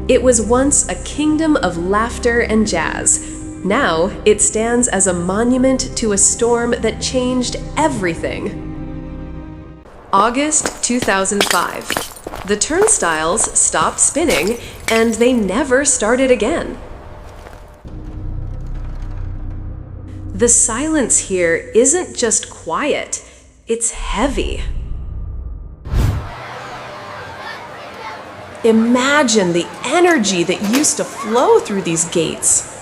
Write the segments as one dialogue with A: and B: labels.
A: It was once a kingdom of laughter and jazz. Now it stands as a monument to a storm that changed everything. August 2005. The Turnstiles stopped spinning, and they never started again. The silence here isn't just quiet, it's heavy. Imagine the energy that used to flow through these gates.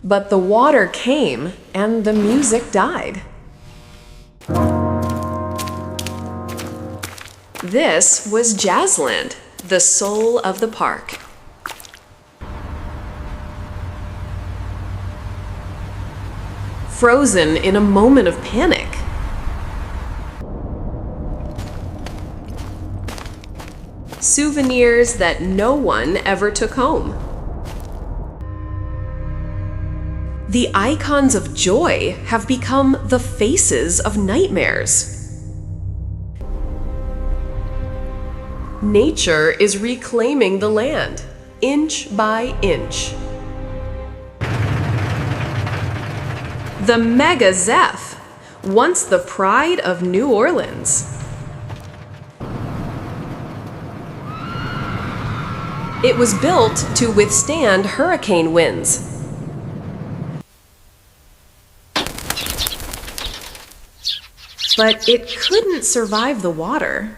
A: But the water came and the music died. This was Jazzland, the soul of the park. Frozen in a moment of panic. Souvenirs that no one ever took home. The icons of joy have become the faces of nightmares. Nature is reclaiming the land, inch by inch. The Megazef, once the pride of New Orleans. It was built to withstand hurricane winds. But it couldn't survive the water.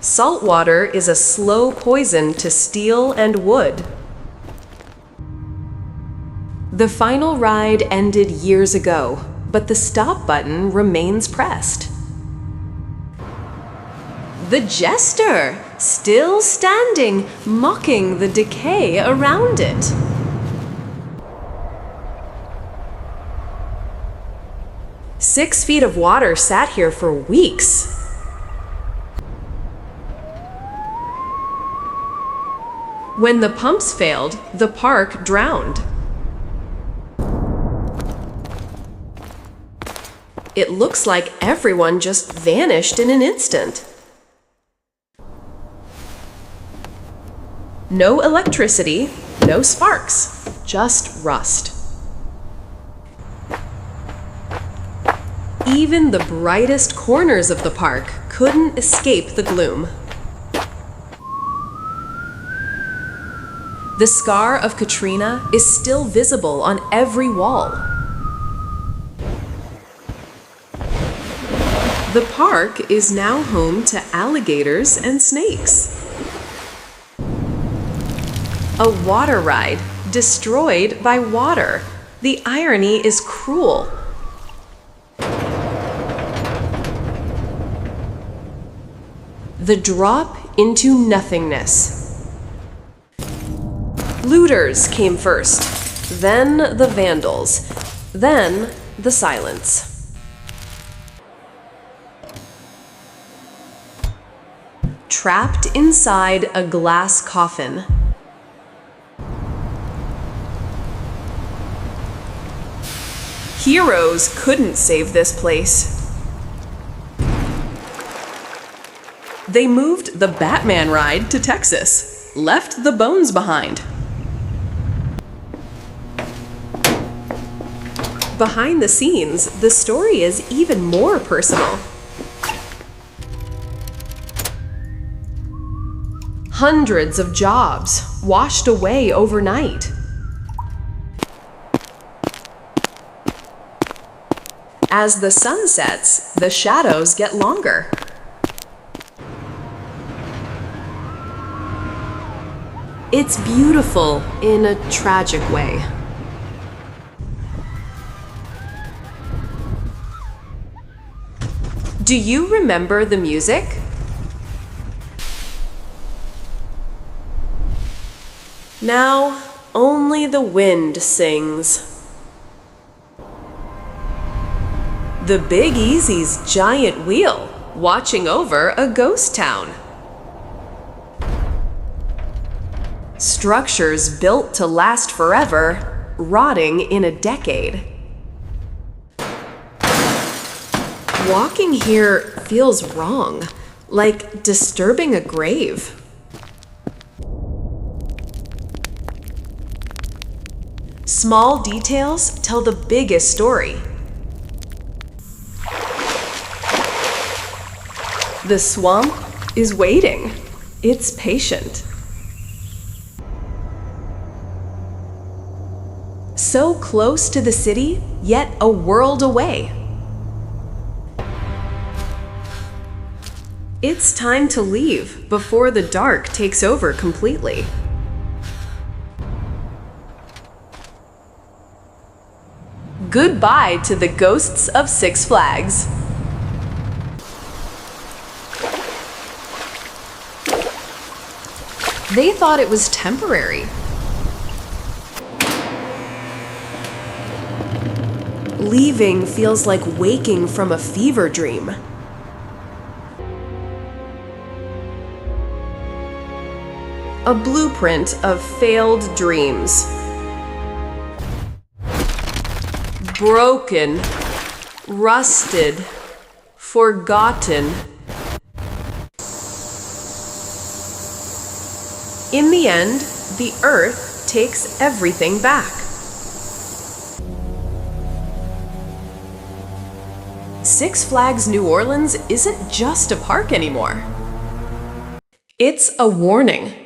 A: Salt water is a slow poison to steel and wood. The final ride ended years ago, but the stop button remains pressed. The Jester, still standing, mocking the decay around it. 6 feet of water sat here for weeks. When the pumps failed, the park drowned. It looks like everyone just vanished in an instant. No electricity, no sparks, just rust. Even the brightest corners of the park couldn't escape the gloom. The scar of Katrina is still visible on every wall. The park is now home to alligators and snakes. A water ride destroyed by water. The irony is cruel. The drop into nothingness. Looters came first, then the Vandals, then the silence. Trapped inside a glass coffin. Heroes couldn't save this place. They moved the Batman ride to Texas, left the bones behind. Behind the scenes, the story is even more personal. Hundreds of jobs washed away overnight. As the sun sets, the shadows get longer. It's beautiful in a tragic way. Do you remember the music? Now, only the wind sings. The Big Easy's giant wheel, watching over a ghost town. Structures built to last forever, rotting in a decade. Walking here feels wrong, like disturbing a grave. Small details tell the biggest story. The swamp is waiting. It's patient. So close to the city, yet a world away. It's time to leave before the dark takes over completely. Goodbye to the ghosts of Six Flags. They thought it was temporary. Leaving feels like waking from a fever dream. A blueprint of failed dreams. Broken, rusted, forgotten. In the end, the Earth takes everything back. Six Flags New Orleans isn't just a park anymore. It's a warning.